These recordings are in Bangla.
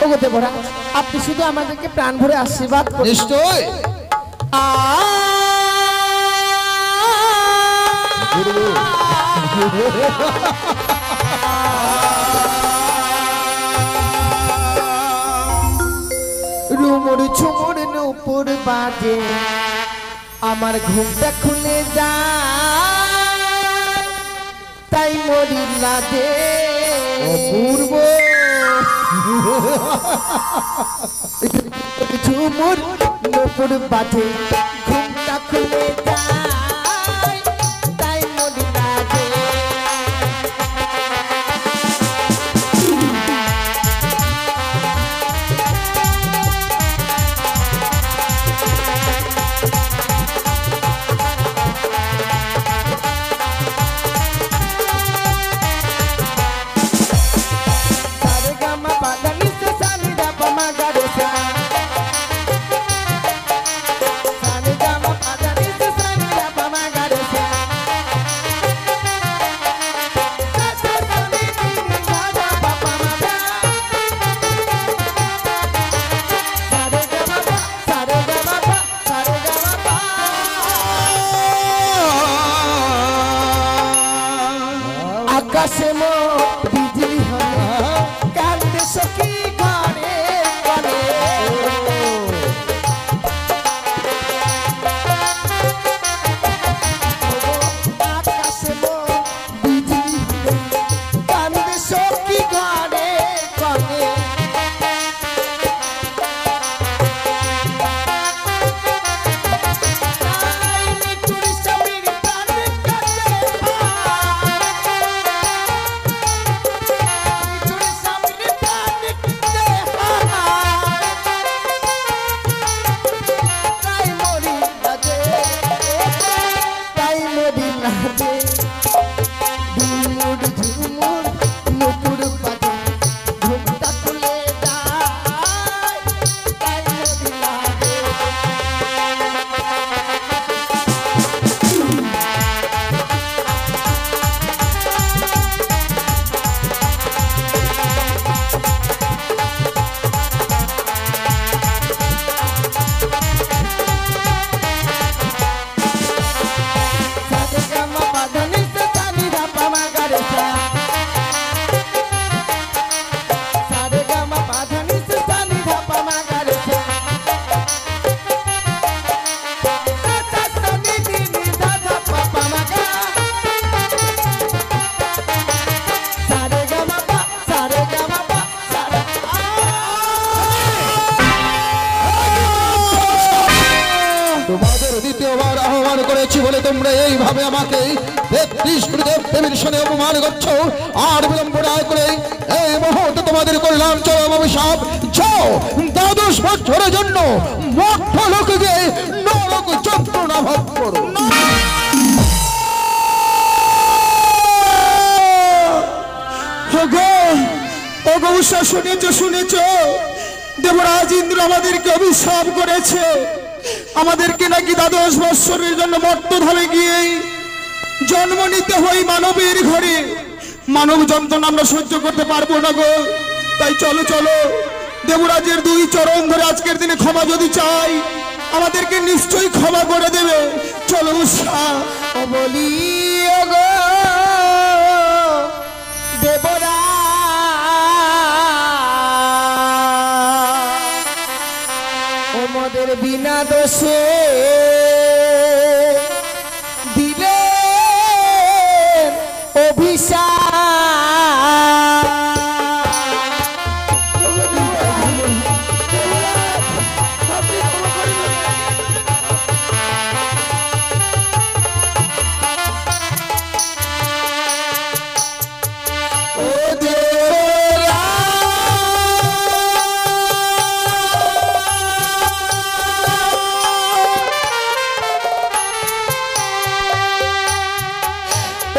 ওগো দেবরা আপনি শুধু আমাদেরকে প্রাণ ভরে আশীর্বাদ করুন নিশ্চয় রুমুর ঝুমুর নুপুর বাজে আমার ঘুমটা খুলে যায় তাই মরি লাজে পূর্ব ঝুমুর নুপুর বাজে ঘুমটা খুলে যায় তাই মরি লাজে আকাশে মো বিজলি হয় কান্দে সখী ঘরে ঘরে আকাশে মো বিজলি হয় কান্দে সখী ঘরে ঘরে বলে তোমরা এইভাবে আমাকে দেবীর সঙ্গে অপমান করছো আর বিলম্ব রায় করে এই মুহূর্তে তোমাদের করলাম চরম অভিশাপ যাও 12 বছরের জন্য মঠ লোকে গিয়ে নরক যন্ত্রণা ভোগ করো শুনেছ দেবরাজ ইন্দ্র আমাদেরকে অভিশাপ করেছে আমাদেরকে নাকি 12 বছরের জন্য মর্তধামে গিয়ে জন্ম নিতে হয় মানবের ঘরে মানব যন্ত্রণা আমরা সহ্য করতে পারবো না গো তাই চলো চলো দেবরাজের 2 চরণ ধরে আজকের দিনে ক্ষমা যদি চাই আমাদেরকে নিশ্চয়ই ক্ষমা করে দেবে চলো উষা বলি গো দেবরা ওমদের বিনা দোষে দিলে অভিশাপ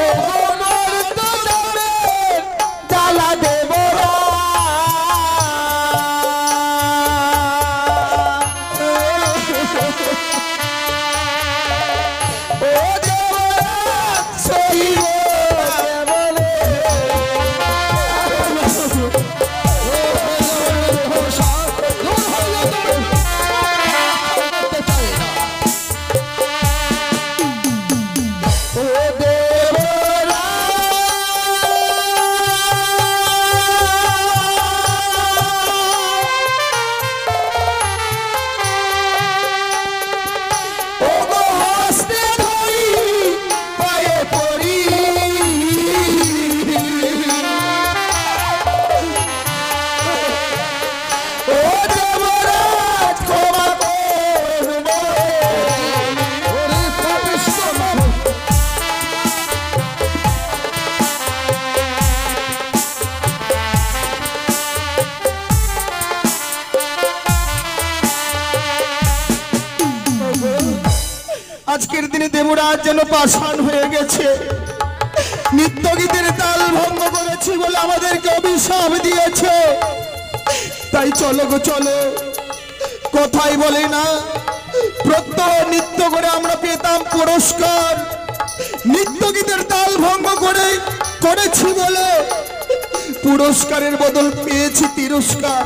Oh, আজকের দিনে দেবরাজ যেন পাষাণ হয়ে গেছে। নিত্য গীতের তাল ভঙ্গ করেছি বলে আমাদেরকে অভিশাপ দিয়েছে। তাই চলো গো চলো, কথাই বলে না প্রত্যহ নৃত্য করে আমরা পেতাম পুরস্কার, নিত্য গীতের তাল ভঙ্গ করেছি বলে পুরস্কারের বদল পেয়েছি তিরস্কার।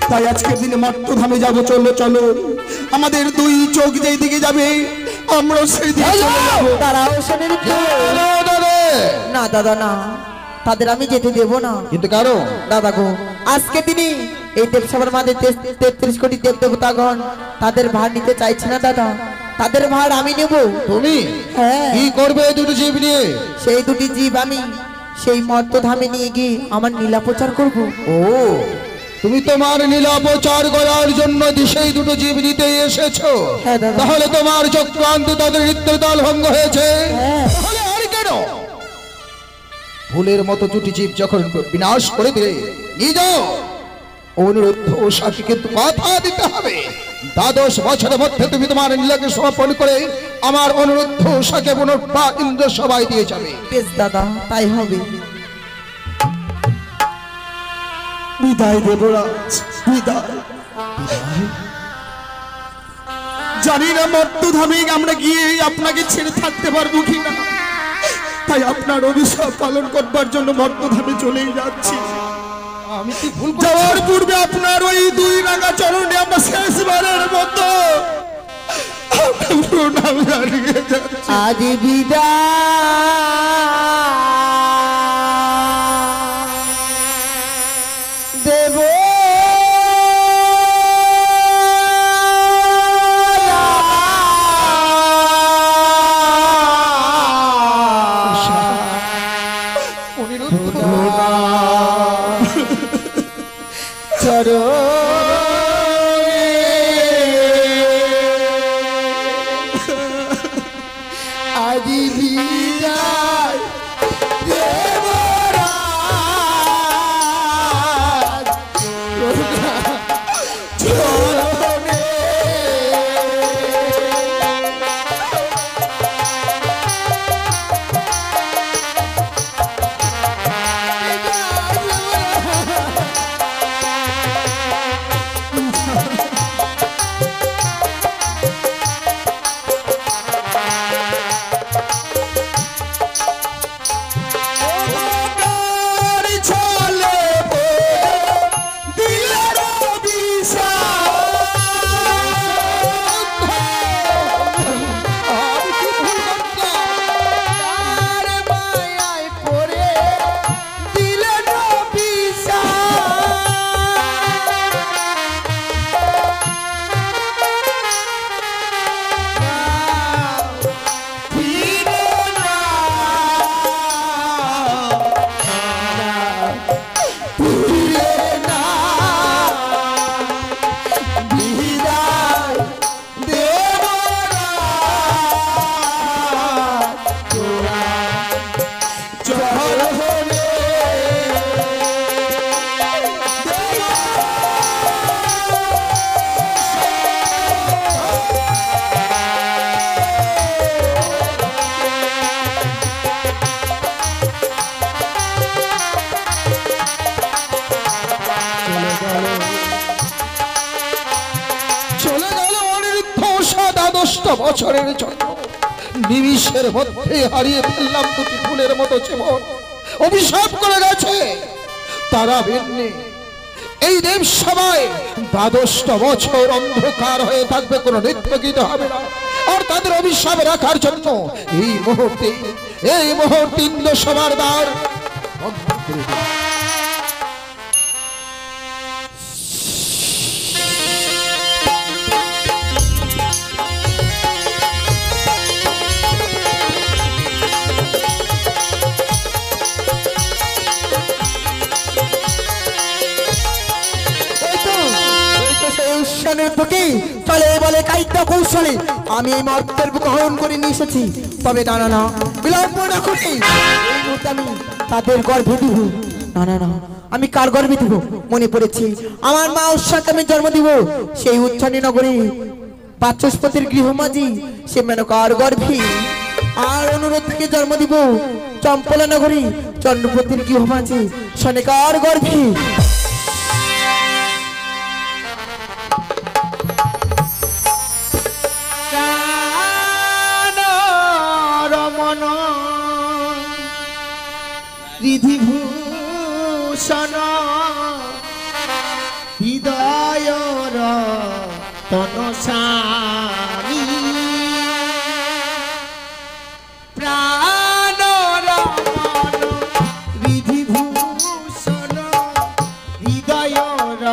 তাই আজকের দিনে মর্তধামে যাব, চলো চলো, আমাদের দুই চোখ যেই দিকে যাবে আমরা সেই দিকে চলে যাব। তারাও শোনেন না দাদা, না তাদের আমি যেতে দেব না। কিন্তু কারণ দাদা গো, আজকে তিনি এই দেবসভার মাঝে 33 কোটি দেব দেবতাগণ তাদের ভার নিতে চাইছে না দাদা, তাদের ভার আমি নেব। তুমি হ্যাঁ, কি করবে এই দুটো জীব নিয়ে? সেই দুটি জীব আমি সেই মর্তধামে নিয়ে গিয়ে আমার লীলা প্রচার করব। ও, তুমি তোমার লীলা প্রচার করার জন্য সেই দুটো জীব নিতে এসেছো? হ্যাঁ দাদা। তাহলে তোমার চক্রান্ত তাদের নৃত্যের তাল ভঙ্গ হয়েছে। হ্যাঁ। তাহলে আর কেন? ভুলের মতো দুটি জীব যখন বিনাশ করে দিলে, নিয়ে যাও। অনুরুদ্ধ উষাকে কিন্তু কথা দিতে হবে, 12 বছরের মধ্যে তুমি তোমার লীলাকে সমাপন করে আমার অনুরুদ্ধ উষাকে পুনর্বার ইন্দ্র সভায় দিয়ে যাবে। বেশ দাদা, তাই হবে। বিদায় দেবরাজ, বিদায়। জানি না মর্তধামে আমরা গিয়ে আপনাকে ছেড়ে থাকতে পারবো কিনা, তাই আপনার অভিশাপ পালন করবার জন্য মর্তধামে চলেই যাচ্ছি। আমি কি ভুল যাওয়ার পূর্বে আপনার ওই দুই রাঙা চরণে আমরা শেষবারের মতো প্রণাম জানিয়ে যাচ্ছি। আজ বিদায় দেব আজি বিদায় দেবরাজ চরণে। চলে গেল অনিরুদ্ধ উষা 12 বছরের জন্য। নিমিষের মধ্যে হারিয়ে ফেললাম দুটি ফুলের মতো জীবন। অভিশাপ করে গেছে তারা ভিন্নে এই দেব সভায় 12 বছর অন্ধকার হয়ে থাকবে, কোনো নৃত্য গীত হবে না। আর তাদের অভিশাপ রাখার জন্য এই মুহূর্তে ইন্দ্র সভার দ্বার বন্ধ করে দিল। চলে বলে কাইত্য কৌশলে আমি এই মর্তের বুকে হরণ করে নিয়ে এসেছি। তবে না না না, বিলম্ব না করে এই মুহূর্তে আমি তাদের গর্ভে দিব। না না না, আমি কার গর্ভে দিব? মনে পড়েছি, আমার মা উৎসাহকে আমি জন্ম দিব সেই উচ্ছানী নগরে বাচস্পতির গৃহমাঝি সে মেনকার গর্ভে আর অনুরোধ থেকে জন্ম দিব চম্পলা নগরী চন্দ্রপতির গৃহমাঝি সনেকার গর্ভে। রমন রিধিভূষণ হৃদয়র তনসামী প্রাণ রমন রিধিভূষণ হৃদয়র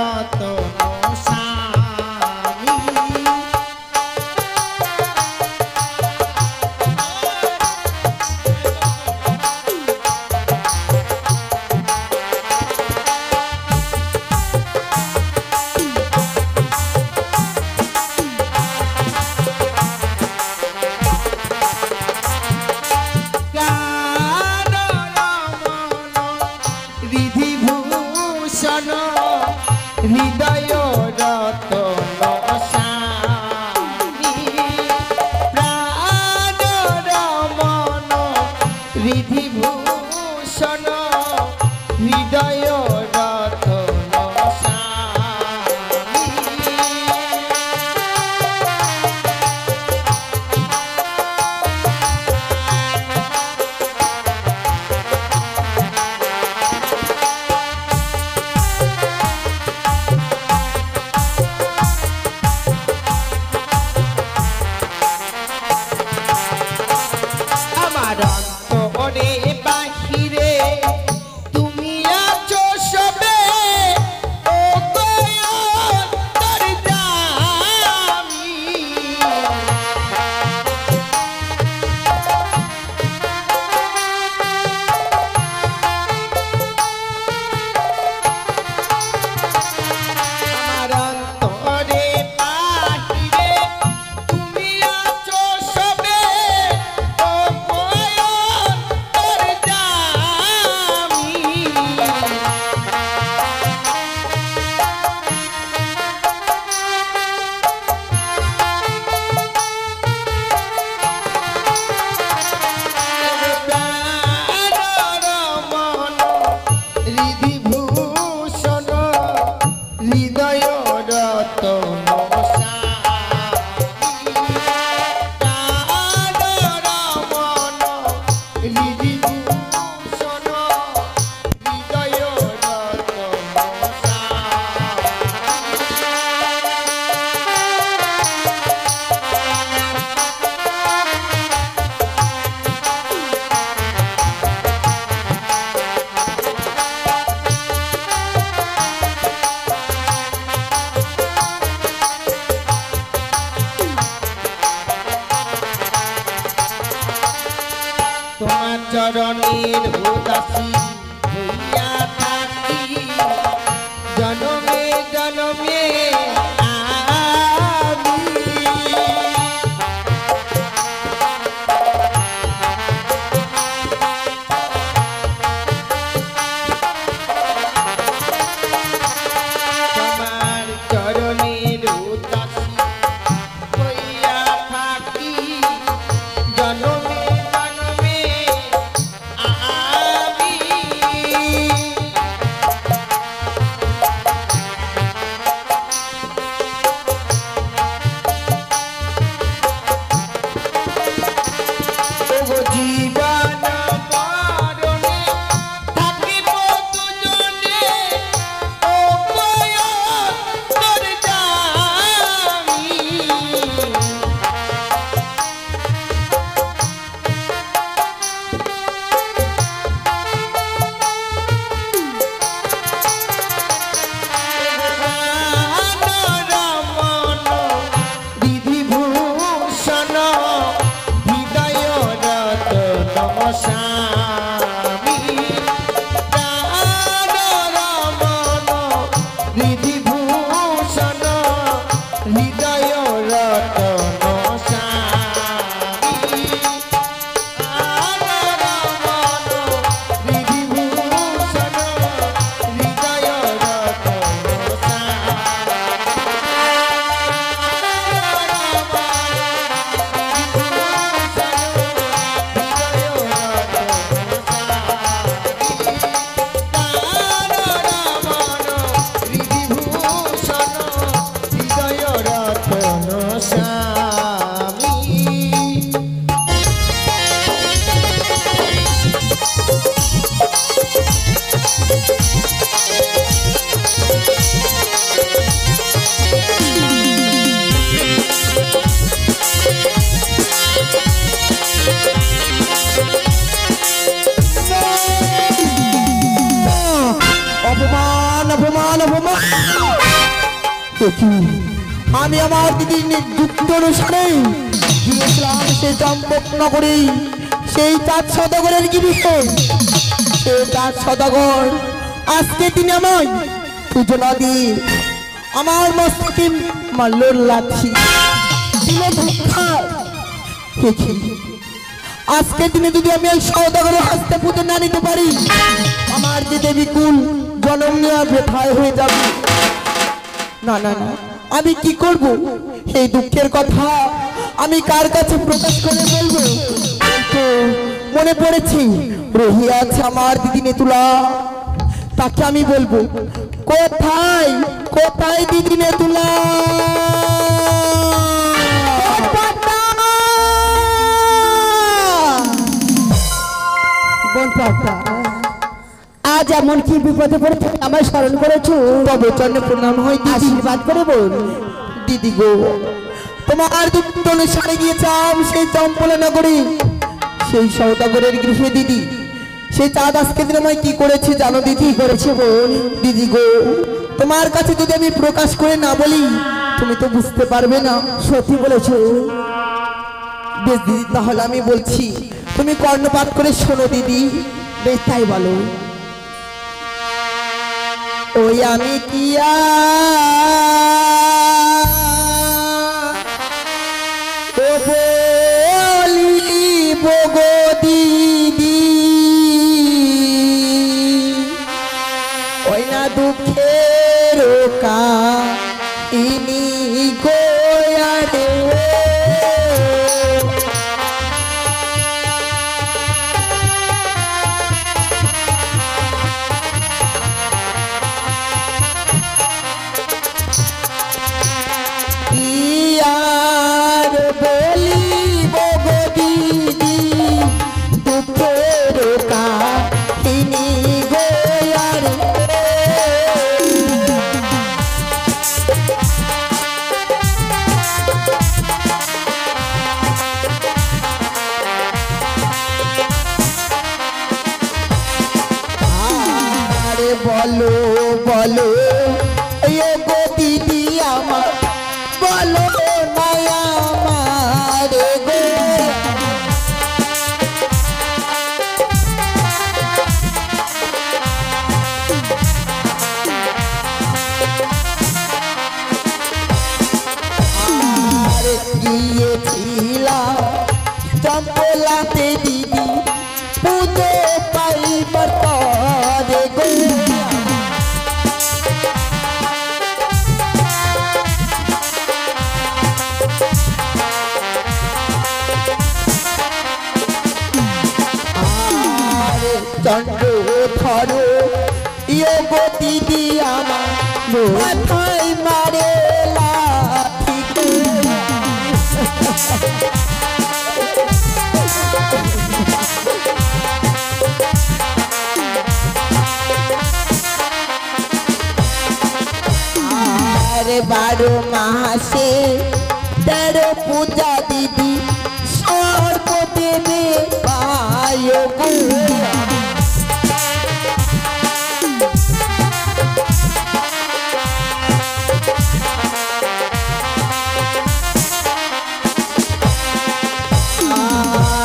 তনসামী হৃদয় রতন স্বামী প্রাণ রমন রিধিভূষণ হৃদয় রতন স্বামী অন্তরে বাহিরে তুমি আছো সবে ও তোর দামি আমার অন্তরে বাহিরে তুমি আছো সবে ও রিধিভূষণ হৃদয় রতন রমন রিধিভূষণ হৃদয় রতন তোমার চরণের উদাসী হইয়া থাকি জনমে জনমে আমি তোমার চরণের উদাসী হইয়া থাকি জনমে জনমে আমি আমি আমার দিদির যুক্ত অনুসারে গিয়েছিলাম সেই চম্পক নগরে, সেই 4 সদাগরের গিরিতে। সেই 4 সদাগর আজকে দিনে আমায় পূজনা দিয়ে আমার মস্তকে মারল লাঠি, দিল ধোঁকা। আজকে দিনে যদি আমি ওই সদাগরের হাতে পুজো না নিতে পারি, আমার যে দেবী কুল জন্ম নেওয়া বৃথায় হয়ে যাবে। না না না, আমি কি করব? এই দুঃখের কথা আমি কার কাছে প্রকাশ করে বলবো? তো মনে পড়েছি রহিয়া আছে আমার দিদি নেতুলা, তাকে আমি বলবো। কোথায় কোথায় দিদি নেতুলা? আজ এমন কি বিপদে পড়ে থাকে আমায় স্মরণ করেছো? তবে চরণে প্রণাম হয় দিদি। আশীর্বাদ করে বল। দিদি গো, তোমার দুঃখ অনুসারে গিয়েছিলাম সেই চম্পলা নগরে, সেই সৌদাগরের গৃহে। দিদি সেই চাঁদ আজকে দিন আমায় কি করেছে জানো দিদি? করেছে বল। দিদি গো, তোমার কাছে যদি আমি প্রকাশ করে না বলি, তুমি তো বুঝতে পারবে না। সত্যি বলেছো। বেশ দিদি, তাহলে আমি বলছি, তুমি কর্ণপাত করে শোনো দিদি। বেশ তাই বলো। ওই আমি কিয়া ও বলিব গো দিদি, ওই না দুঃখের কাহিনী গোয়া রে। আর বলিব গো দিদি, দুঃখের কাহিনী গোয়া রে। আরে বলো বলো এ গো দিদি আমার, বলো না আমার গো। আর গিয়েছিলাম চম্পলাতে দিদি, পুজো পাইবার পরে গো। চন্দ্র ধরো ইয়ে গো দিদি আমার, মাথায় মারে লাঠি গো। আরে 12 মাসে 13 পূজা দিদি, সর্ব দেবে পায় গো।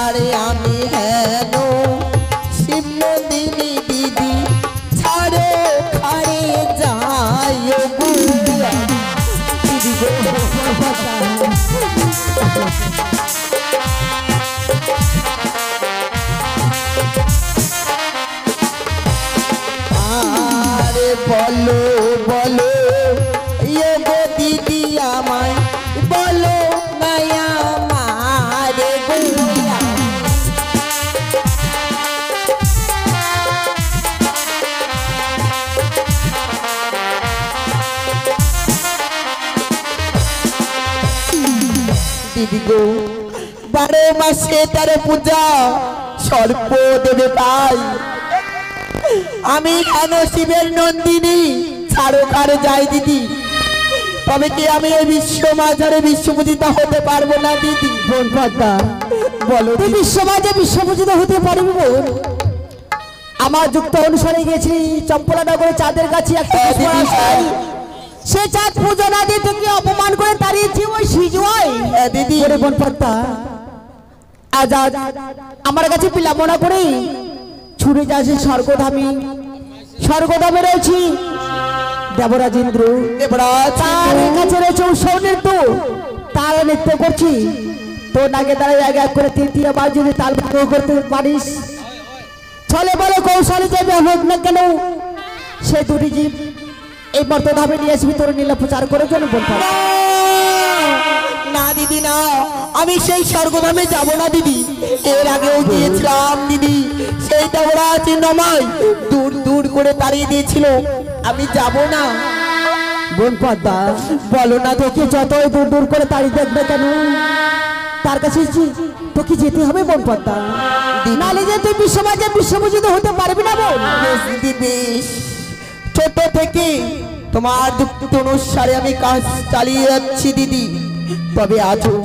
আরে আমি হেন শিব নন্দিনী দিদি, ছাড়ো খারে যাই গো। দিদি গো, আরে বলো বলো ইয়ে গো দিদি আমায়, বলো না আমার গো। দিদি গো, 12 মাসে 13 পূজা, সর্প দেবে পাই। আমি কেন শিবের নন্দিনী, ছাড়ো কারে যাই দিদি। তবে কি আমি এই বিশ্ব মাঝারে বিশ্বপূজিতা হতে পারবো না দিদি? বোন পদ্মা, বলো তুই দিদি। বিশ্বমাঝে বিশ্বপূজিত হতে পারবি বোন? আমার যুক্ত অনুসারে গেছি চম্পলা নগরে চাঁদের কাছে একটা হ্যাঁ দিদি, পুষ্পরাজ হ্যাঁ। সে চাঁদ পুজো না দিয়ে তোকে অপমান করে তাড়িয়েছি ওই সিজুয়াই দিদি ওরে বনপত্তা আজ আজ আমার কাছে পিলামনা করে ছুটে যাচ্ছে স্বর্গধামে রয়েছি দেবরাজ ইন্দ্র তার কাছে রয়েছে উৎসব নৃত্য তার নৃত্য করছি তোর নাকে তারা এক এক করে তৃতীয় বার যদি তাল করতে পারিস ছলে বলে কৌশলে যাবে হোক না কেন সে দুটি জীব এই মর্তধামে নিয়ে আসবি তোর নীলা প্রচার করে কেন বলতে না দিদি না, আমি সেই স্বর্গধামে যাব না দিদি। এর আগেও গিয়েছিলাম দিদি, সেই দেবরাজ নমায় দূর দূর করে তাড়িয়ে দিয়েছিল। আমি যাব না। বোন পদ্মা বলো না তো তোকে যতই দূর দূর করে তাড়িয়ে দেখবে কেন তার কাছে তোকে যেতে হবে বোন পদ্মা, নালে যে তুই বিশ্বপূজিত হতে পারবি না বোন। বেশ দিদি বেশ, ছোট থেকে তোমার যুক্তি অনুসারে আমি কাজ চালিয়ে যাচ্ছি দিদি। তবে আজও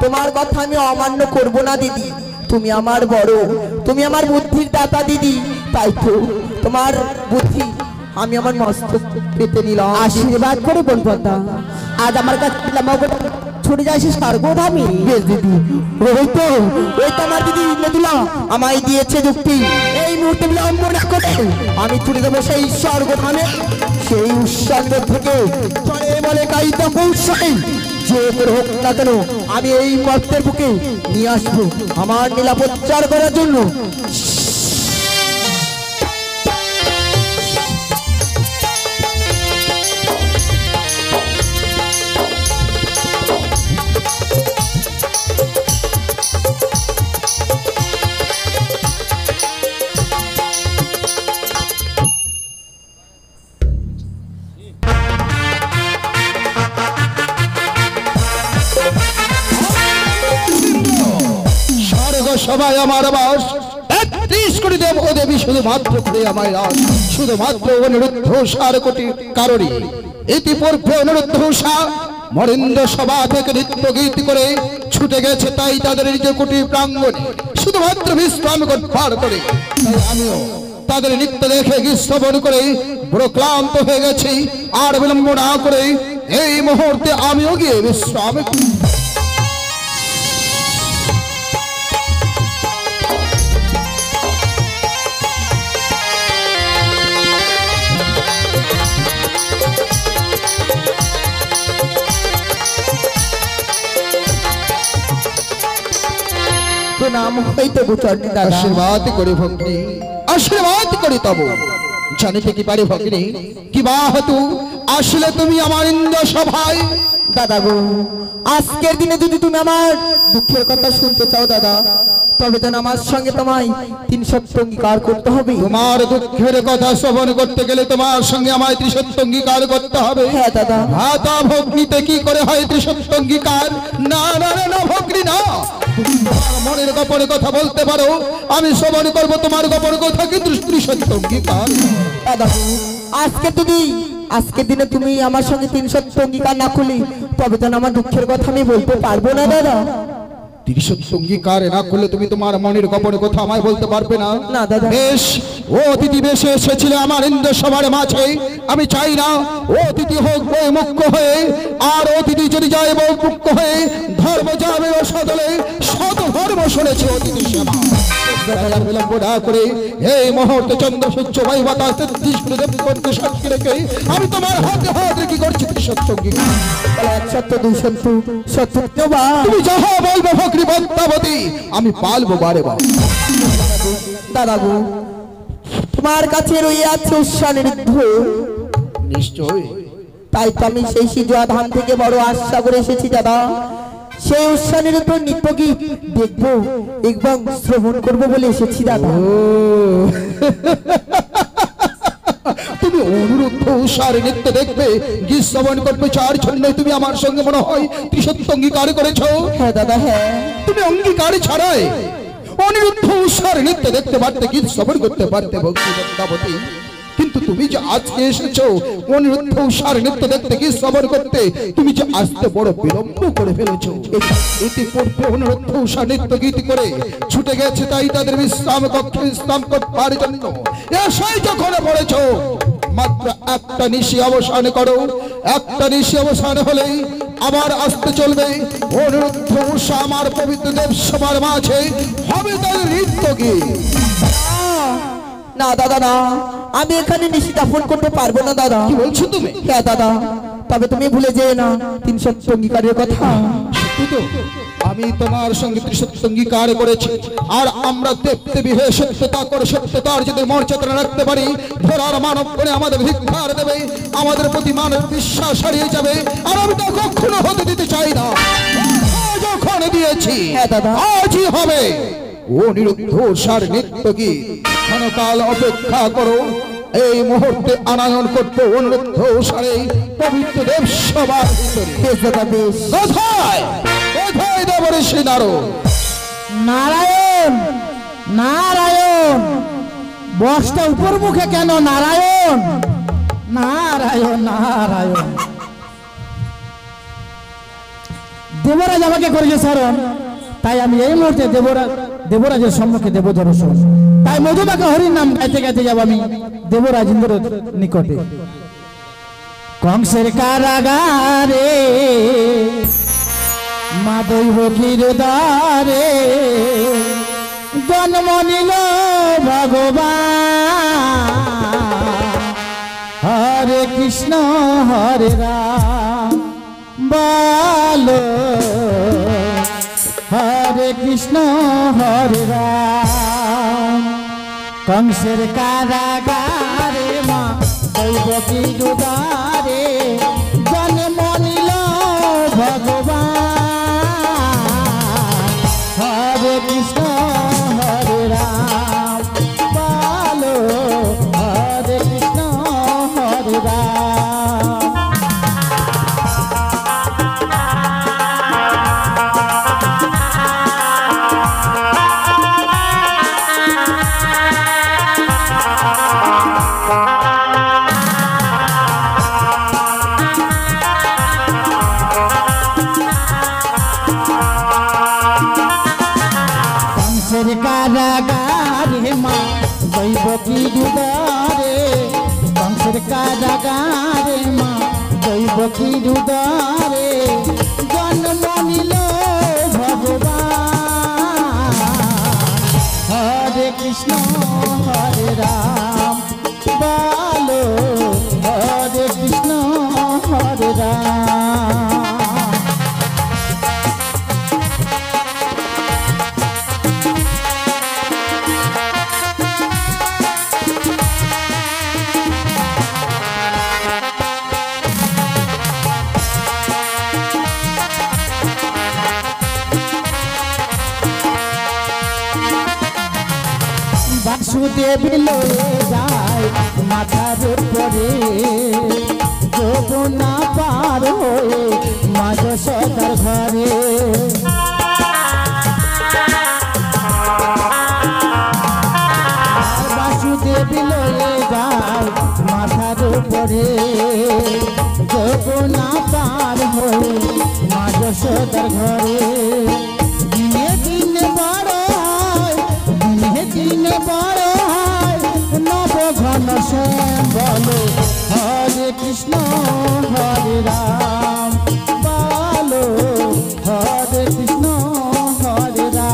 তোমার কথা আমি অমান্য করব না দিদি। তুমি আমার বড়, তুমি আমার বুদ্ধির দাতা দিদি। তাই তো তোমার বুদ্ধি আমি আমার মস্তক পেতে নিলাম। আশীর্বাদ করে বোন পদ্মা আজ আমার কাছে ছুটে যায় সে স্বর্গধামে। বেশ দিদি, ওই তো আমার দিদি নদুলা আমায় দিয়েছে যুক্তি। এই মুহূর্তে বিলম্ব না করে আমি ছুটে দেবো সেই স্বর্গধামে। সেই উৎসর্গ থেকে চলে বলে কাইদা কৌশল যে করে হোক না কেন আমি এই মর্তের বুকে নিয়ে আসবো আমার নীলাপচ্চার করার জন্য। সবাই আমার বাস ৩৩ কোটি দেব ও দেবী শুধুমাত্র করে আমায় রাস, শুধুমাত্র অনিরুদ্ধ ৭ কোটি কারণে ইতিপূর্বে অনিরুদ্ধ মরিন্দ্র সভা থেকে নৃত্য গীত করে ছুটে গেছে, তাই তাদের নিজ কোটি প্রাঙ্গণে শুধুমাত্র বিশ্রাম পার করে। তাই আমিও তাদের নৃত্য দেখে গীত শ্রবণ করে বড় ক্লান্ত হয়ে গেছি। আর বিলম্ব না করে এই মুহূর্তে আমিও গিয়ে বিশ্রাম করি। নাম হইতে গোচরণী দাদা, আশীর্বাদ করে ভগ্নী, আশীর্বাদ করে তব জানিতে কি পারে ভগ্নী কি বা হতু আসলে তুমি আমার ইন্দ্র সভায়। দাদা গো, আজকের দিনে যদি তুমি আমার দুঃখের কথা শুনতে চাও দাদা, তবে যেন আমার সঙ্গে তোমায় ৩০০ অঙ্গীকার করতে হবে। তোমার দুঃখের কথা শ্রবণ করতে গেলে তোমার সঙ্গে আমায় ৩০০ অঙ্গীকার করতে হবে। হ্যাঁ দাদা। ভাতা ভগ্নীতে কি করে হয় ৩০০ অঙ্গীকার? না না না ভগ্নী না, তুমি তোমার মনের গোপনের কথা বলতে পারো, আমি শ্রবণ করবো তোমার গোপন কথা, কিন্তু ৩০০ অঙ্গীকার। দাদা আজকের দিনে তুমি আমার সঙ্গে ৩০০ অঙ্গীকার না করলে তবে যেন আমার দুঃখের কথা আমি বলতে পারবো না দাদা। ৩০০ অঙ্গীকার না করলে তুমি তোমার মনের গোপনের কথা আমায় বলতে পারবে না। না দাদা। বেশ, ও অতিথি বেশে এসেছিল আমার ইন্দ্র সভার মাঝে, আমি চাই না ও অতিথি হোক বই মুখ্য হয়ে, আর অতিথি যদি যায় বই মুখ্য হয়ে ধর্ম যাবে ও সদলে শত ধর্ম শুনেছে অতিথি সেবা। বিলম্ব না করে এই মুহূর্তে চন্দ্র সূর্য বায়ু বাতাস ৩৩ কোটি দেবগণকে সাক্ষী রেখে আমি তোমার হাতে হাত রেখে করছি ৩০০ অঙ্গীকার। সত্য ২০০ সত্য তুমি যাহা বলবো ভগ্নী পদ্মাবতী আমি পালবো বারে বার। দাদা গো, তোমার কাছে রইয়াছে উৎসানিরুদ্ধ। নিশ্চয়, তাই তো আমি সেই সিজুয়া ধাম থেকে বড় আশা করে এসেছি দাদা। সেই উৎসানিরুদ্ধ নৃত্য গীত দেখবো এবং শ্রবণ করবো বলে এসেছি দাদা। তুমি অনুরুদ্ধ উষার নৃত্য দেখবে, গীত শ্রবণ করবে, যার জন্য তুমি আমার সঙ্গে মনে হয় ৩০০ অঙ্গীকার করেছো। হ্যাঁ দাদা হ্যাঁ। তুমি অঙ্গীকার ছাড়াই অনিরুদ্ধ উষার নৃত্য দেখতে পারতে, গীত শ্রবণ করতে পারতে ভক্তি পদ্মাবতী, কিন্তু তুমি যে আজকে এসেছো অনিরুদ্ধ উষার নৃত্য দেখতে, গীত শ্রবণ করতে, তুমি যে আসতে বড় বিলম্ব করে ফেলেছো। ইতিপূর্বে অনিরুদ্ধ উষার নৃত্য গীত করে ছুটে গেছে, তাই তাদের বিশ্রাম কক্ষে বিশ্রাম করবার জন্য এসেই যখন পড়েছো মাত্র একটা নিশি অবসান করো। একটা নিশি অবসান হলেই আবার আসতে চলবে অনিরুদ্ধ উষা আমার পবিত্র দেব সবার মাঝে হবে তার নৃত্য গীত। না দাদা না, আমি এখানে নিশি দাফন করতে পারবো না দাদা। কি বলছো তুমি? হ্যাঁ দাদা, তবে তুমি ভুলে যেও না 3 সত্য অঙ্গীকারের কথা। সত্যি তো? আমি তোমার সঙ্গে ত্রিসত্য অঙ্গীকার করেছি, আর আমরা দেবদেবী হয়ে সত্যতা করে সত্যতার যদি মর্যাদা রাখতে পারি, ধরার মানব করে আমাদের ধিক্কার দেবে, আমাদের প্রতি মানব বিশ্বাস হারিয়ে যাবে, আর আমি তা কখনো হতে দিতে চাই না। যখন দিয়েছি হ্যাঁ দাদা, আজই হবে অনিরুদ্ধ উষার নৃত্য গীত। ক্ষণকাল অপেক্ষা করো, এই মুহূর্তে আনয়ন করতে অনিরুদ্ধ উষার এই পবিত্র দেব সবার ভিতরে। বেশ দাদা বেশ। কোথায় কোথায় দেবঋষি নারদ? নারায়ণ নারায়ণ, বসটা উপর মুখে কেন? নারায়ণ নারায়ণ নারায়ণ। দেবরাজ আমাকে করেছে স্মরণ, তাই আমি এই মুহূর্তে দেবরাজের সম্মুখে দেব দর্শন। তাই মধুমাখা হরির নাম গাইতে গাইতে যাব আমি দেবরাজ ইন্দ্রের নিকটে। কংসের কারাগারে মা দৈবকীর দ্বারে জন্ম নিল ভগবান। হরে কৃষ্ণ হরে রাম বলো, হরে কৃষ্ণ হরে রাম। কংসের কারাগারে মা দৈবকীর দ্বারে জন্ম নিল ভগবান। হরে কৃষ্ণ হরে রাম বলো, হরে কৃষ্ণ হরে রাম। কংসের কারাগারে মা দৈবকীর দ্বারে, কংসের কারাগারে মা দৈবকীর দ্বারে জন্ম নিল ভগবান। হরে কৃষ্ণ হরে রাম বলো, হরে কৃষ্ণ হরে রাম। বাসুদেব লয়ে যায় মাথার উপরে, যমুনা পার হয়ে মা যশোদার ঘরে। বাসুদেব লয়ে যায় মাথার উপরে, যমুনা পার হয়ে মা যশোদার ঘরে। দিনে দিনে বড় হয়, দিনে দিনে বড় হয় নবঘন শ্যাম বলো, হরে কৃষ্ণ হরে রাম বলো, হরে কৃষ্ণ হরে রাম।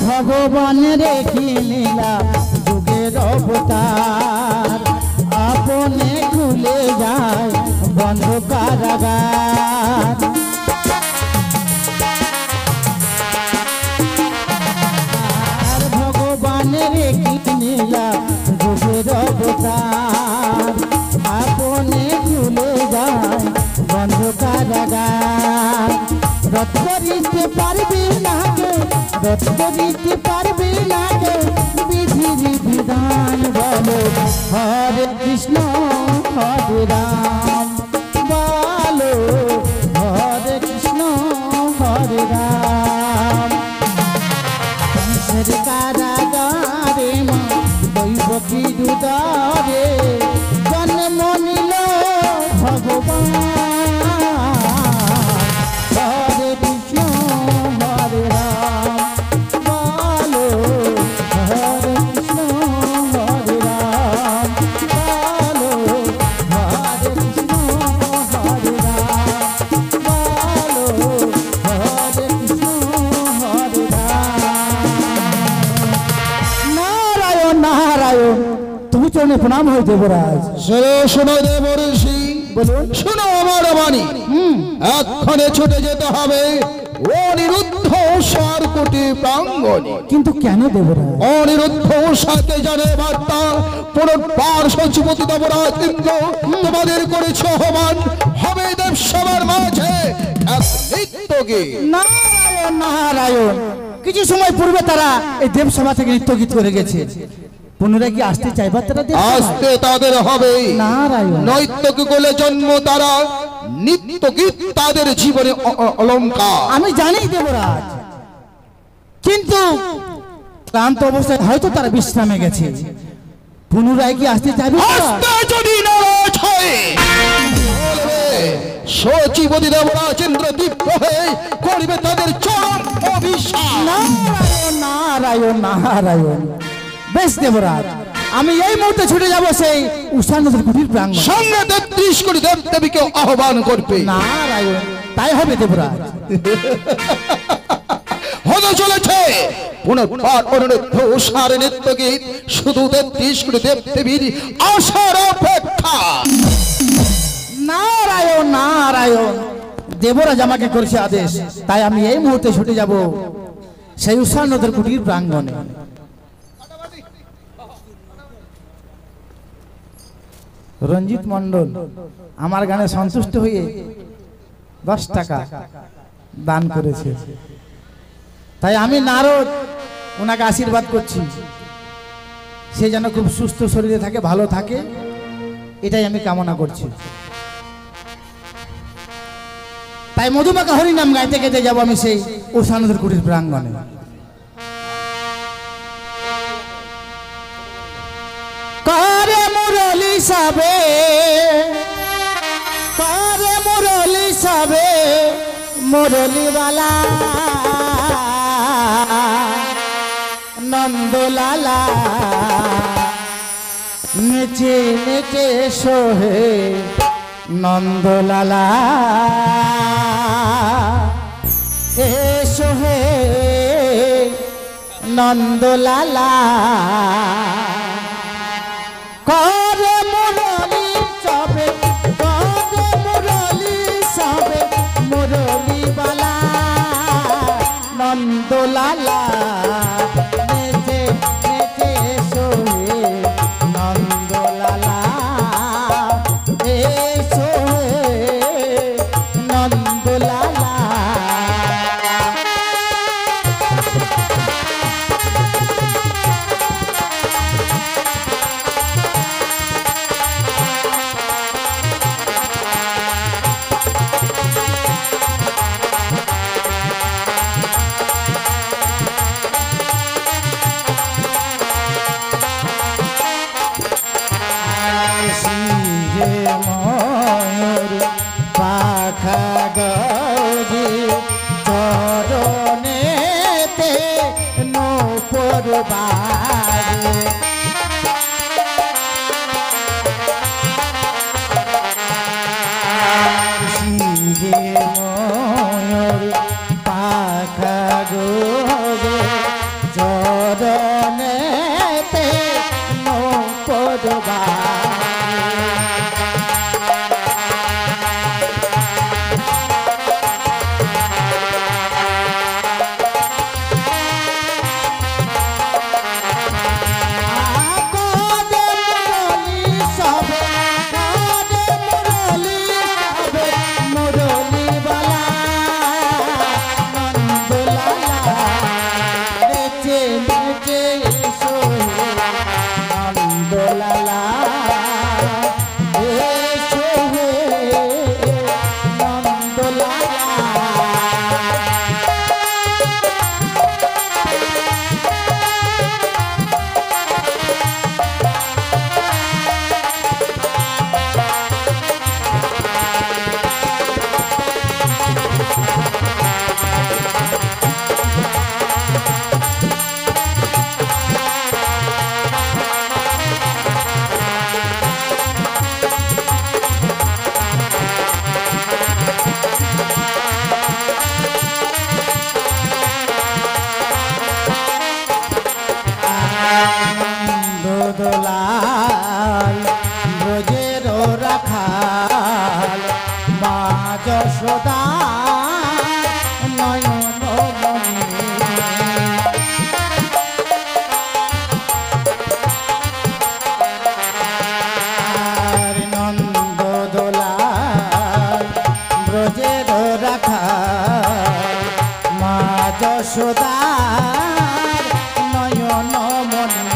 ভগবান রেখে লীলা যুগের অবতার, আপনে খুলে যায় বন্ধ কারাগার। আর ভগবান রেখে লীলা যুগের অবতার, আপনে খুলে যায় বন্ধ কারাগার। রথ করিতে পারবে না কেউ, রথ করিতে পারবে না কেউ বিধির বিধান বলো, হরে কৃষ্ণ হরে রাম বলো, হরে কৃষ্ণ হরে রাম। কারাগারে মা দৈব কি দুদারে জন্ম নিল ভগবান হরে কৃষ্ণ হরে রাম বলো হরে কৃষ্ণ হরে রাম বলো হরে কৃষ্ণ হরে রাম বলো হরে কৃষ্ণ হরে রাম নারায়ণ নারায়ণ তুমি চরণে প্রণাম হয় দেবরাজ শোনো দেবর্ষি, বলুন শোনো আমার বাণী। এক্ষণে ছুটে যেতে হবে অনিরুদ্ধ সারকুটি প্রাঙ্গণে। কিন্তু কেন দেবরাজ অনিরুদ্ধ সাথে জানে বার্তা পুনর্বার সচিপতি দেবরাজ ইন্দ্র তোমাদের করেছে আহ্বান হবে দেবসভার মাঝে এক নৃত্য গীত। নারায়ণ নারায়ণ কিছু সময় পূর্বে তারা এই দেবসভা থেকে নৃত্য গীত করে গেছে, পুনরায় কি আসতে চাইবার তারা দেবসভায়? আসতে তাদের হবে। নারায়ণ নৈত্যকে কোলে জন্ম তারা, নিত্য গীত তাদের জীবনে অলঙ্কার। আমি জানি দেবরাজ, কিন্তু ক্লান্ত অবস্থায় হয়তো তারা বিশ্রামে গেছে, পুনরায় কি আসতে চাইবে তারা? আসতে যদি নারাজ হয় বলবে সচিপতি দেবরাজ ইন্দ্র দীপ্ত হয়ে করবে তাদের চরম অভিশাপ। নারায়ণ নারায়ণ নারায়ণ বেশ দেবরাজ, আমি এই মুহূর্তে ছুটে যাব সেই উষা নদীর কুটির প্রাঙ্গণ। সঙ্গে 33 কোটি দেব দেবীকে আহ্বান করবে। নারায়ণ তাই হবে দেবরাজ। হতে চলেছে পুনর্বার অনুরুদ্ধ উষার নৃত্য গীত, শুধু 33 কোটি দেব দেবীর আশার অপেক্ষা। নারায়ণ নারায়ণ দেবরাজ আমাকে করেছে আদেশ, তাই আমি এই মুহূর্তে ছুটে যাব সেই উষা নদীর কুটির প্রাঙ্গণে। রঞ্জিত মন্ডল আমার গানে সন্তুষ্ট হয়ে 10 টাকা দান করেছে, তাই আমি নারদ ওনাকে আশীর্বাদ করছি সে যেন খুব সুস্থ শরীরে থাকে, ভালো থাকে, এটাই আমি কামনা করছি। তাই মধুমাখা হরিনাম গাইতে গাইতে যাবো আমি সেই উষা নদীর কুটির প্রাঙ্গণে। করে মুরলি সাবে, করে মুরলি সাবে, মুরলিওয়ালা নন্দলালা নেচে নেচে সোহে নন্দলালা এ সোহে নন্দলালা করে মুরলি সবে, করে মুরলি সবে, মুরলিওয়ালা নন্দলালা নেচে নেচে সোহে নন্দলালা এ সোহে নন্দলালা। ময়ূর পাখা গৌরী চরণেতে নূপুর বাজে, ময়ূর পাখা গৌরী চরণেতে নূপুর বাজে। দোদলাল ব্রজের রাখাল মা যশোদা নয়ন মণি নন্দ দোলাল ব্রজের রাখাল মা যশোদা নয়ন মণি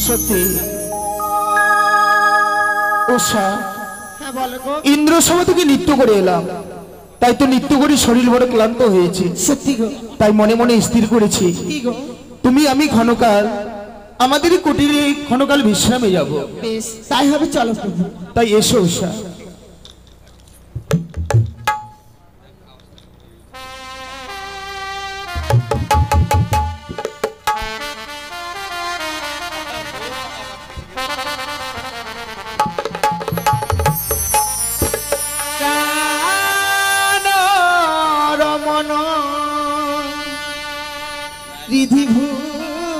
সত্যি উষা হ্যাঁ বলো গো। ইন্দ্র সভা থেকে নৃত্য করে এলাম, তাই তো নৃত্য করে শরীর বড় ক্লান্ত হয়েছে। সত্যি গো। তাই মনে মনে স্থির করেছি কি গো? তুমি আমি ক্ষণকাল আমাদের কুটিরে ক্ষণকাল বিশ্রামে যাব। বেশ তাই হবে, চলো প্রভু। তাই এসো উষা। রমন রিধিভূষণ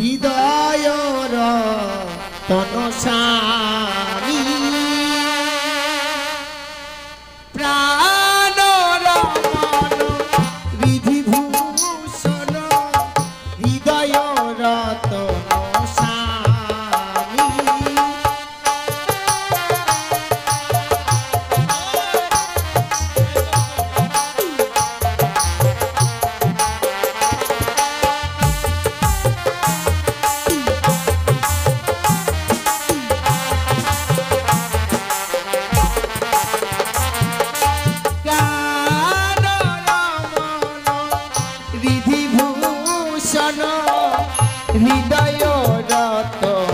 হৃদয়র তনসামী প্রাণ রমন রিধিভূষণ হৃদয়র তনসামী রিধিভূষণ হৃদয় রতনসামী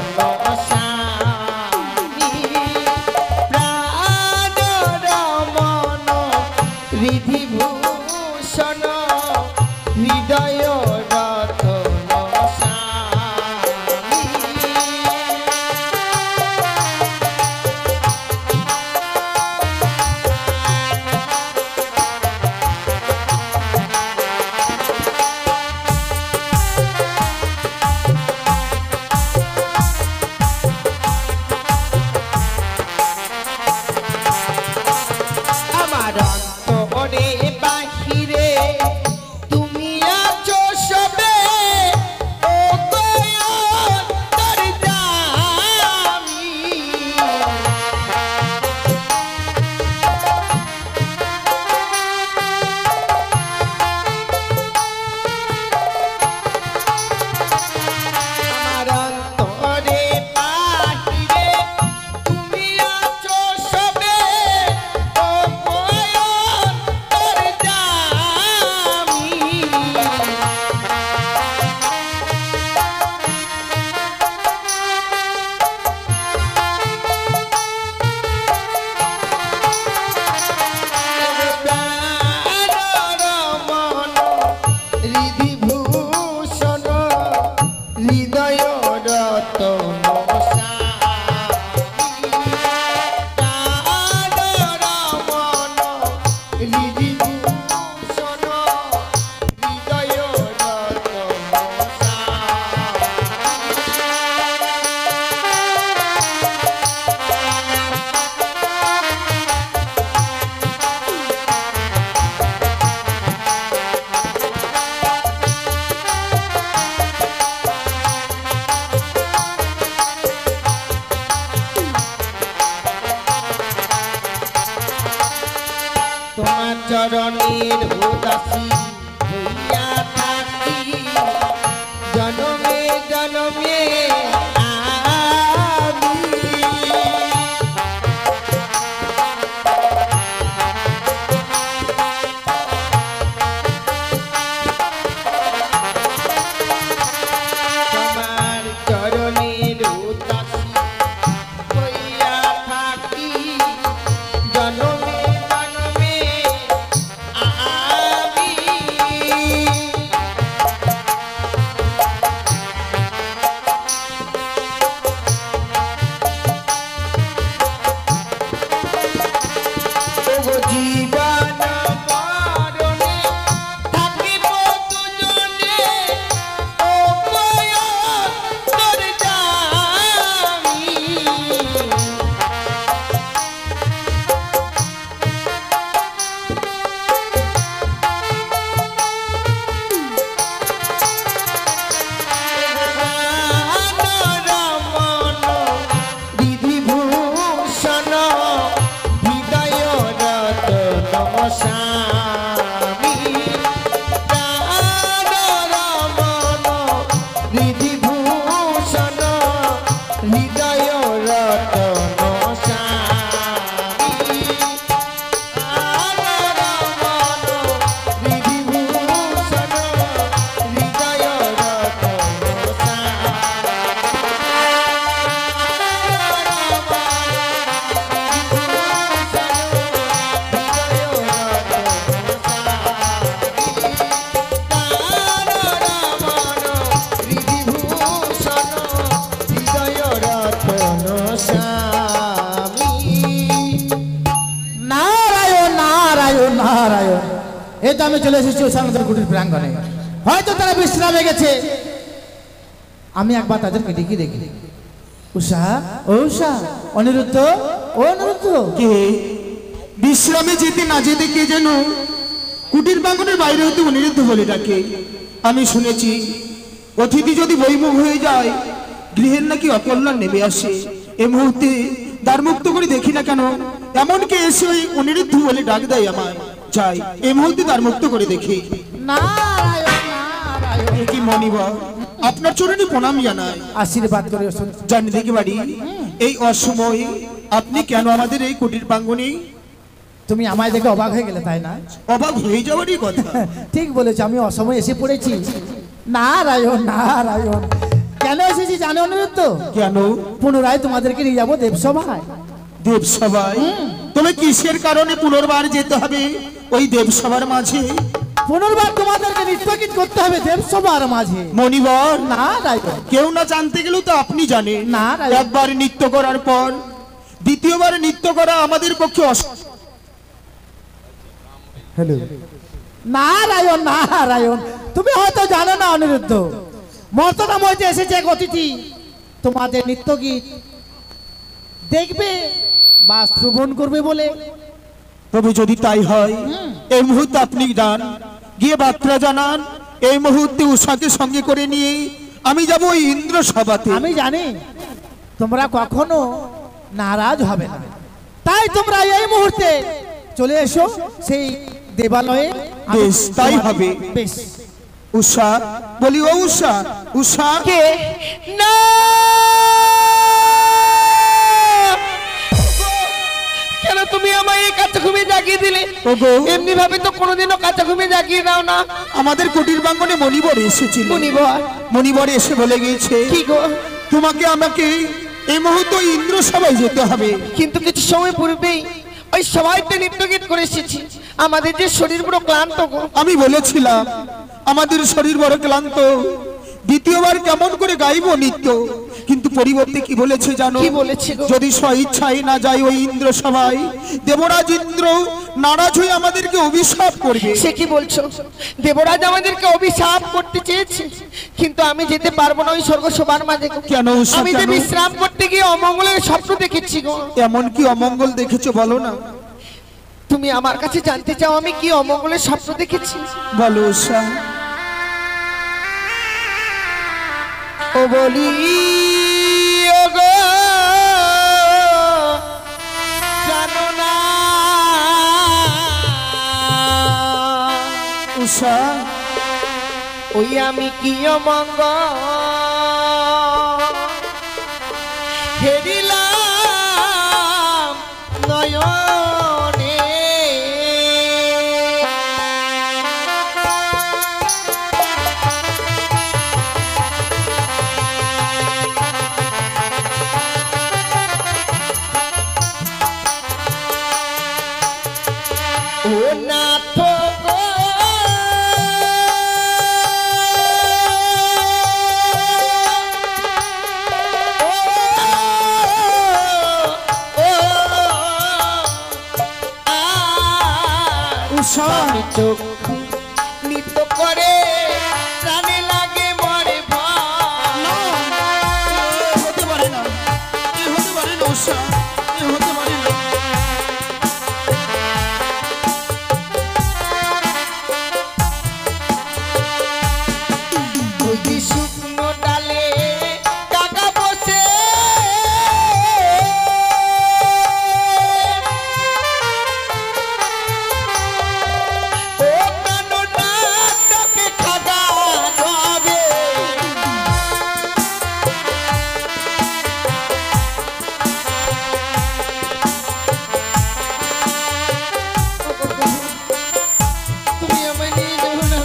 প্রাণ রমন রিধিভূষণ হৃদয় আমার অন্তরে বাহিরে তুমি আছো সবে ও অন্তর্যামী আমার অন্তরে বাহিরে তুমি আছো সবে ও অন্তর্যামী রমন রিধিভূষণ হৃদয় রমন রিধিভূষণ হৃদয় তোমার চরণের উদাসী হইয়া থাকি জনমে জনমে আমি। তোমার চরণের উদাসী হইয়া থাকি জনমে জনমে আমি। ওগো জীবন মরণে থাকিব দুজনে, ও তোর জানি। রমন বিধিভূষণ হৃদয় রতন স্বামী। রমন বিধিভূষণ হৃদয় রতন স্বামী। রমন বিধিভূষণ হৃদয় রতন নারায়ণ নারায়ণ নারায়ণ। এই তো আমি চলে এসেছি উষানন্দের কুটির প্রাঙ্গণে। হয়তো তারা বিশ্রামে গেছে, আমি একবার তাদেরকে ডেকে দেখি। উষা, ও উষা, অনিরুদ্ধ, ও অনিরুদ্ধ। কে বিশ্রামে যেতে না যেতে কে যেন কুটির প্রাঙ্গণের বাইরে হতে অনিরুদ্ধ বলে ডাকে। আমি শুনেছি অতিথি যদি বৈমুখ হয়ে যায় গৃহের নাকি অকল্যাণ নেমে আসে। এই মুহূর্তে দ্বার মুক্ত করে দেখি না কেন, এমনকি এসে ওই অনিরুদ্ধ বলে ডাক দেয় আমায়। যাই এই মুহূর্তে দ্বার মুক্ত করে দেখি। নারায়ণ নারায়ণ। এ কি মনিবর, আপনার চরণে প্রণাম জানাই। আশীর্বাদ করে জানি দেখি বাড়ি এই অসময়ে আপনি কেন আমাদের এই কুটির প্রাঙ্গণে? তুমি আমায় দেখে অবাক হয়ে গেলে তাই না? অবাক হয়ে যাওয়ারই কথা। ঠিক বলেছ, আমি অসময়ে এসে পড়েছি। নারায়ণ নারায়ণ। কেন এসেছি জানো অনিরুদ্ধ? কেন? পুনরায় তোমাদেরকে নিয়ে যাবো দেবসভায়। দেবসভায়? তবে কিসের কারণে পুনর্বার যেতে হবে ওই দেবসভার মাঝে? পুনর্বার তোমাদেরকে নৃত্যগীত করতে হবে দেবসভার মাঝে। মনিবর, নারায়ণ। কেউ না জানতে গেলেও তো আপনি জানেন। নারায়ণ। একবার নৃত্য করার পর দ্বিতীয়বার নৃত্য করা আমাদের পক্ষে হ্যালো। নারায়ণ নারায়ণ। তুমি হয়তো জানো না অনিরুদ্ধ, মর্তনা মধ্যে এসেছে এক অতিথি তোমাদের নৃত্যগীত দেখবে বা শ্রবণ করবে বলে। তবে যদি তাই হয় এই মুহূর্তে আপনি যান, গিয়ে বার্তা জানান। এই মুহূর্তে উষাকে সঙ্গে করে নিয়ে আমি যাব ওই ইন্দ্র সভাতে। আমি জানি তোমরা কখনো নারাজ হবে না, তাই তোমরা এই মুহূর্তে চলে এসো সেই দেবালয়ে। বেশ, তাই হবে। বেশ। উষা, বলি ও উষা, উষা। কে? না, কেন তুমি আমায় এই কাঁচা ঘুমে জাগিয়ে দিলে? ওগো, এমনি ভাবে তো কোনোদিনও কাঁচা ঘুমে জাগিয়ে দাও না। আমাদের কুটির প্রাঙ্গণে মনিবর এসেছিল। মনিবর? মনিবর এসে বলে গিয়েছে কি গো? তোমাকে আমাকে এই মুহূর্তে ইন্দ্র সভায় যেতে হবে। কিন্তু কিছু সময় পূর্বেই ওই সবাইতে নৃত্যগীত করে এসেছি, আমাদের যে শরীর পুরো ক্লান্ত গো। আমি বলেছিলাম আমাদের শরীর বড় ক্লান্ত, দ্বিতীয়বার কেমন করে গাইবো নৃত্য, কিন্তু পরিবর্তে কি বলেছে জানো? কি বলেছে গো? যদি স্বইচ্ছায় না যাই ওই ইন্দ্র সভায়, দেবরাজ ইন্দ্র নারাজ হয়ে আমাদেরকে অভিশাপ করবে। সে কি বলছো? দেবরাজ আমাদেরকে অভিশাপ করতে চেয়েছে, কিন্তু আমি যেতে পারবো না ওই স্বর্গ সভার মাঝে। কেন উষা, আমি যে কেন? বিশ্রাম করতে গিয়ে অমঙ্গলের স্বপ্ন দেখেছি গো। এমন কি অমঙ্গল দেখেছো বলো না? তুমি আমার কাছে জানতে চাও আমি কি অমঙ্গলের স্বপ্ন দেখেছি? বলো উষা। ও বলি ওগো জানো না উষা ওই আমি কি অমঙ্গ হেরিলাম নয়নে ও নাথ গো উষা চোখ নিত করে প্রাণে লাগে মরে হতে পারে না, এ হতে পারে না উষা, এ হতে পারে না। ওই যে শুকনো ডালে কাকা বসে ও কানো নাটকে খাগা যাবে তুমি আমায় নিয়ে যাবো না,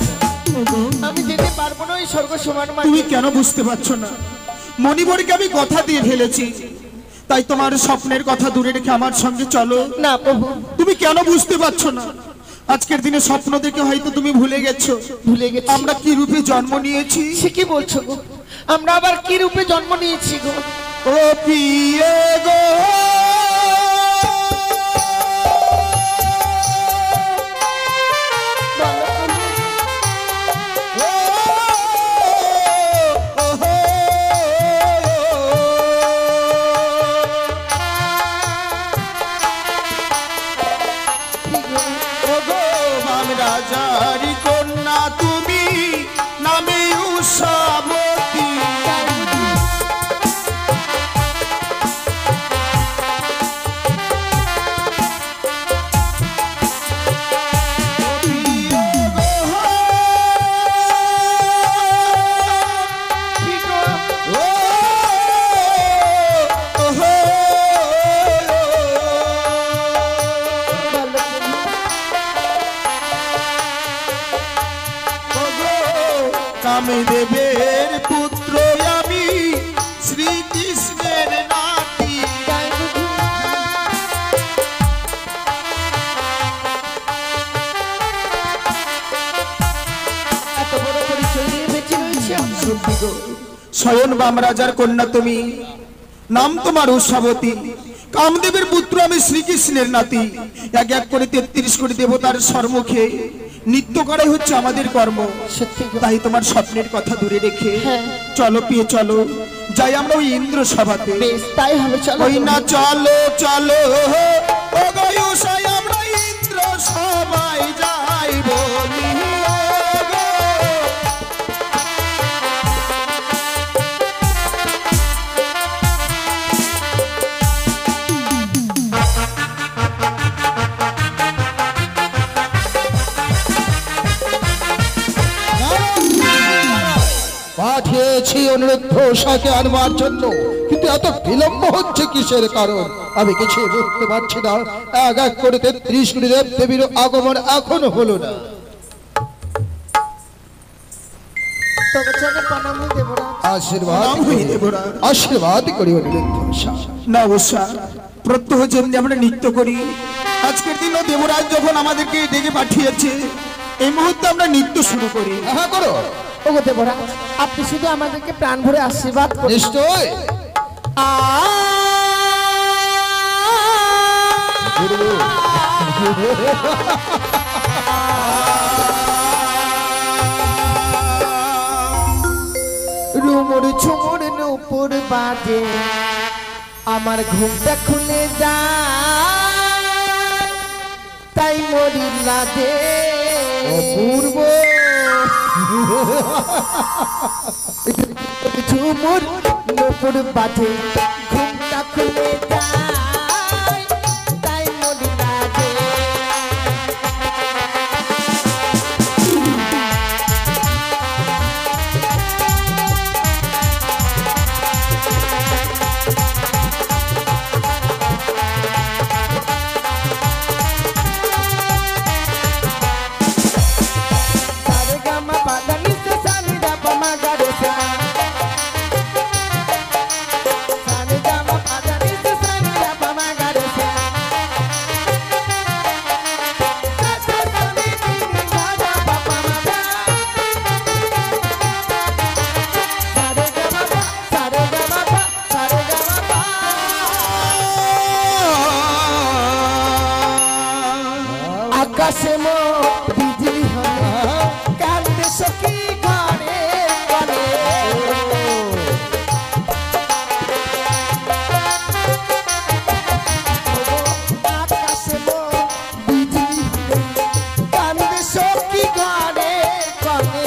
আমি যেতে পারবো না ওই স্বর্গ সমান তুমি মাটি। কেন বুঝতে পারছো না? মণিবরকে আমি কথা দিয়ে ফেলেছি, তাই তোমার স্বপ্নের কথা দূরে রেখে আমার সঙ্গে চলো। না প্রভু, তুমি কেন বুঝতে পারছো না? আজকের দিনে স্বপ্ন দেখে হয়তো তুমি ভুলে গেছো ভুলে গেছি। আমরা কি রূপে জন্ম নিয়েছি। সে কি বলছো গো? আমরা আবার কি রূপে জন্ম নিয়েছি গো? ও পিয়ে গো রাজারি কন্যা তুমি নামে উষাবতী। কামদেবের পুত্র আমি শ্রীকৃষ্ণের নাতি। এত বড় পরিচয় নিয়ে বেঁচে রয়েছে আমরা। স্বয়ং বাম রাজার কন্যা তুমি, নাম তোমার উষাবতী। কামদেবের পুত্র আমি শ্রীকৃষ্ণের নাতি। এক এক করে 33 কোটি দেবতার সম্মুখে নৃত্য করাই হচ্ছে আমাদের কর্ম। সত্যি গো। তাই তোমার স্বপ্নের কথা দূরে রেখে হ্যাঁ। চলো পিয়ে চলো, যাই আমরা ওই ইন্দ্র সভাতে। বেশ, তাই হবে, চলো। ওই না চলো চলো ও গো উষায় আমরা ইন্দ্র সবাই যাই বলি। পাঠিয়েছি অনুরুদ্ধ উষাকে আনবার জন্য, কিন্তু এত বিলম্ব হচ্ছে কিসের কারণ আমি কিছুই বুঝতে পারছি না। এক এক করে 33 কোটি দেব দেবীর আগমন এখনো হলো না। আশীর্বাদ নাম হই দেবরা। আশীর্বাদ করি অনুরুদ্ধ উষা। না উষা, প্রত্যহ যেমনি আমরা নৃত্য করি, আজকের দিনও দেবরাজ যখন আমাদেরকে ডেকে পাঠিয়েছে, এই মুহূর্তে আমরা নৃত্য শুরু করি। হ্যাঁ করো, ওগো দেবরা, আপনি শুধু আমাদেরকে প্রাণ ভরে আশীর্বাদ করুন। নিশ্চয়। রুমুর ঝুমুর নুপুর বাজে, আমার ঘুমটা খুলে যায়, তাই মরি লাদে অপূর্ব। ঝুমুর নুপুর বাজে, ঘুমটা খুলে যায়, তাই মরি লাদে। আকাশে মো বিজলি হলে কান্দে সখী ঘরে ঘরে আকাশে মো বিজলি হলে কান্দে সখী ঘরে ঘরে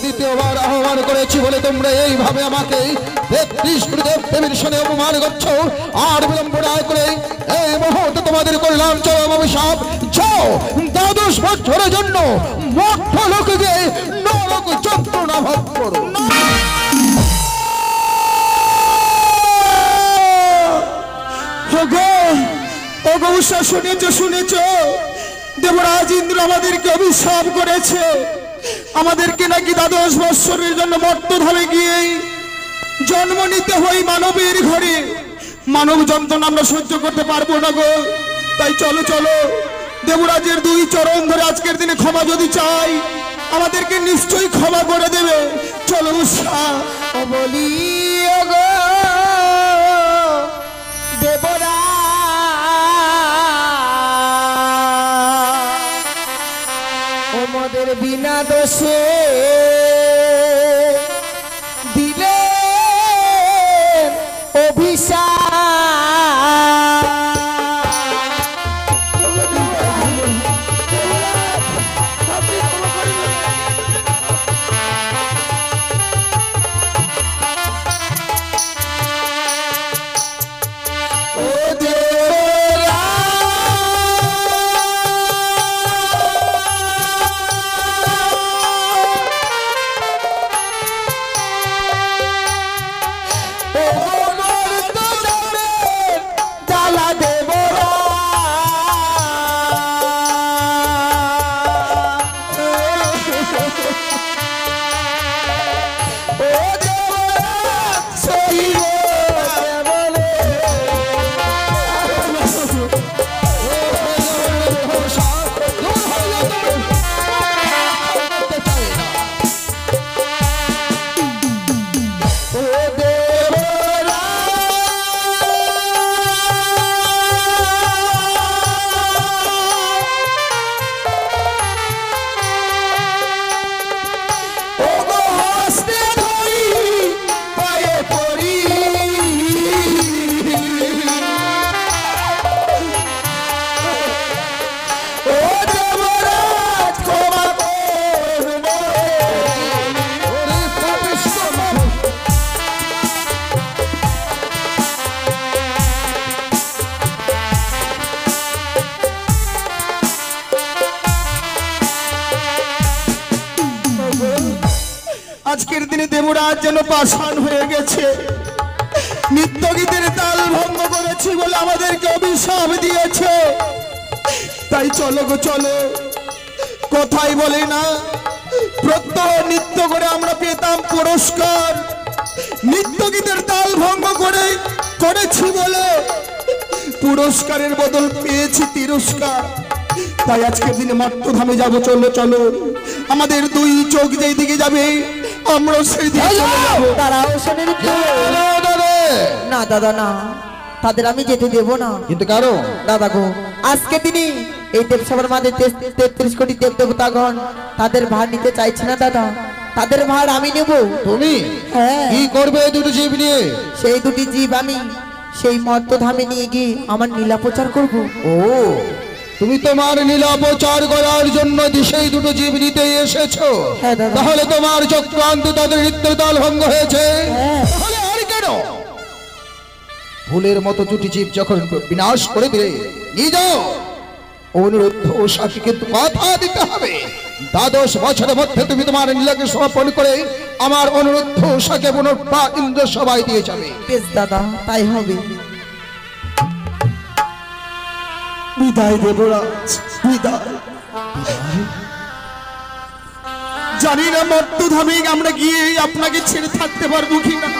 দ্বিতীয়বার আহ্বান করেছি বলে তোমরা এইভাবে আমাকে দেব দেবীর সঙ্গে অপমান করছো। আর বিলম্ব না করে এই মুহূর্তে তোমাদের করলাম চরম অভিশাপ। যাও, 12 বছরের জন্য মধ্য লোকে নরক যন্ত্রণা ভোগ করো। শুনেছ দেবরাজ ইন্দ্র আমাদেরকে অভিশাপ করেছে, আমাদেরকে নাকি 12 বৎসরের জন্য মর্তধামে গিয়ে জন্ম নিতে হয় মানবের ঘরে। মানব যন্ত্রণা আমরা সহ্য করতে পারবো না গো। তাই চলো চলো, দেবরাজের 2 চরণ ধরে আজকের দিনে ক্ষমা যদি চাই আমাদেরকে নিশ্চয়ই ক্ষমা করে দেবে। চলো উষা বলি গো দেবরা ওমদের বিনা দোষে দিলে অভিশাপ। আজকের দিনে দেবরাজ যেন পাষাণ হয়ে গেছে। নিত্য গীতের তাল ভঙ্গ করেছি বলে আমাদেরকে অভিশাপ দিয়েছে। তাই চলো গো চলো, কথাই বলে না প্রত্যহ নৃত্য করে আমরা পেতাম পুরস্কার। নিত্য গীতের তাল ভঙ্গ করেছি বলে পুরস্কারের বদল পেয়েছি তিরস্কার। তাই আজকের দিনে মর্তধামে যাব। চলো চলো, আমাদের 2 চোখ যেই দিকে যাবে আমরা সেই দিকে চলে যাব। দাঁড়াও শোনেন না দাদা না, তাদের আমি যেতে দেব না। কিন্তু কারণ দাদা গো, আজকে তিনি এই দেবসভার মাঝে 33 কোটি দেব দেবতাগণ তাদের ভার নিতে চাইছে না দাদা, তাদের ভার আমি নেব। তুমি হ্যাঁ, কি করবে এই দুটো জীব নিয়ে? সেই দুটি জীব আমি সেই মর্তধামে নিয়ে গিয়ে আমার নীলা প্রচার করব। ও, তুমি তোমার লীলা প্রচার করার জন্য সেই দুটো জীব নিতে এসেছো? হ্যাঁ দাদা। তাহলে তোমার চক্রান্ত তাদের নৃত্যের তাল ভঙ্গ হয়েছে। হ্যাঁ। তাহলে আর কেন? ভুলের মতো দুটি জীব যখন বিনাশ করে দিলে নিয়ে যাও। অনুরুদ্ধ সাথে কিন্তু কথা দিতে হবে, 12 বছরের মধ্যে তুমি তোমার নীলাকে সমাপন করে আমার অনুরুদ্ধ সাকে পুনর্বার ইন্দ্র সবাই দিয়ে যাবে। বেশ দাদা, তাই হবে। বিদায় দেবরাজ, বিদায়। জানি না মর্তধামে আমরা গিয়ে আপনাকে ছেড়ে থাকতে পারবো কিনা,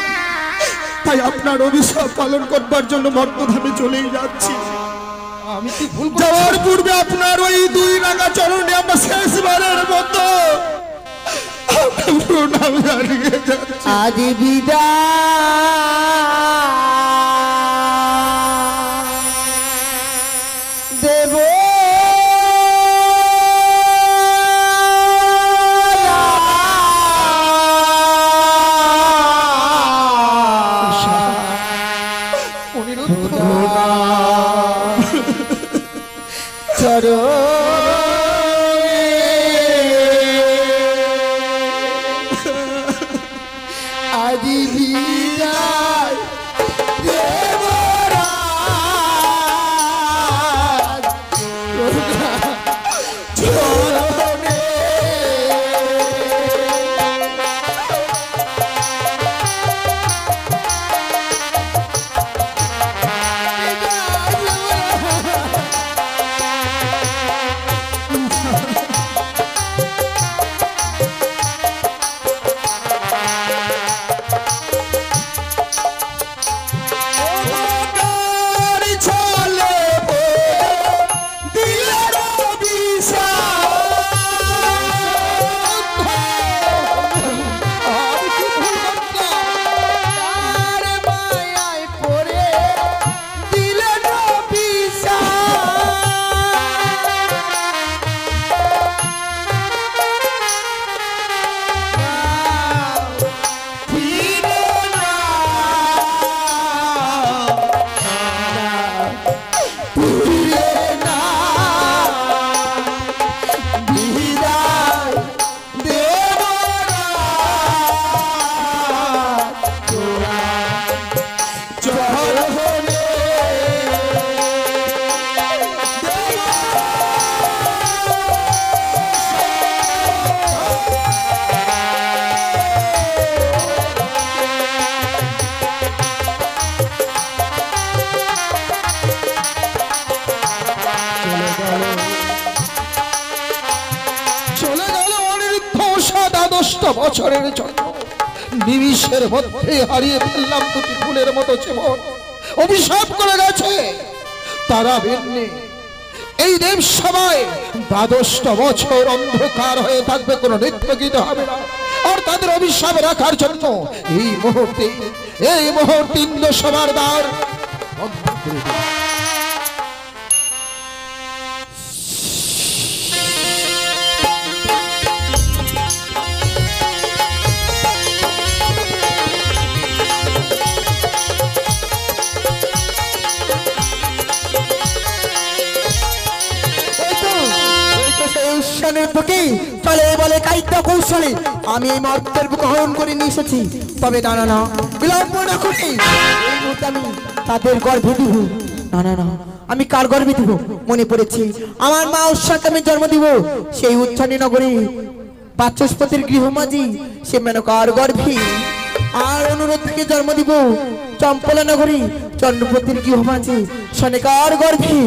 তাই আপনার অভিশাপ পালন করবার জন্য মর্তধামে চলেই যাচ্ছি। আমি কি ভুল যাওয়ার পূর্বে আপনার ওই 2 রাঙা চরণে আমরা শেষবারের মতো প্রণাম জানিয়ে যাচ্ছি। আজ বিদায় দেব আদি বিদায় দেবরাজ চরণে। চলে গেল অনিরুদ্ধ 12 বছরের জন্য। নিমিষের মধ্যে হারিয়ে ফেললাম দুটি ফুলের মতো জীবন। অভিশাপ করে গেছে তারা ভিন্নে এই দেব সবাই 12 বছর অন্ধকার হয়ে থাকবে, কোনো নৃত্য গীত হবে না। আর তাদের অভিশাপ রাখার জন্য এই মুহূর্তে ইন্দ্র সবার দ্বার বন্ধ করে দিল। চলে বলে কাইত্যা কৌশলে আমি এই মর্তের বুক হরণ করে নিয়ে এসেছি। তবে না না না, বিলম্ব না করে এই মুহূর্তে আমি তাদের গর্ভে দিব। না না না, আমি কার গর্ভে দিব? মনে পড়েছি, আমার মা উৎসাকে আমি জন্ম দিব সেই উচ্ছানী নগরে বাচস্পতির গৃহমাঝি সে মেনকার গর্ভে। আর অনুরোধ থেকে জন্ম দিব চম্পলা নগরী চন্দ্রপতির গৃহমাঝি সনেকার গর্ভে।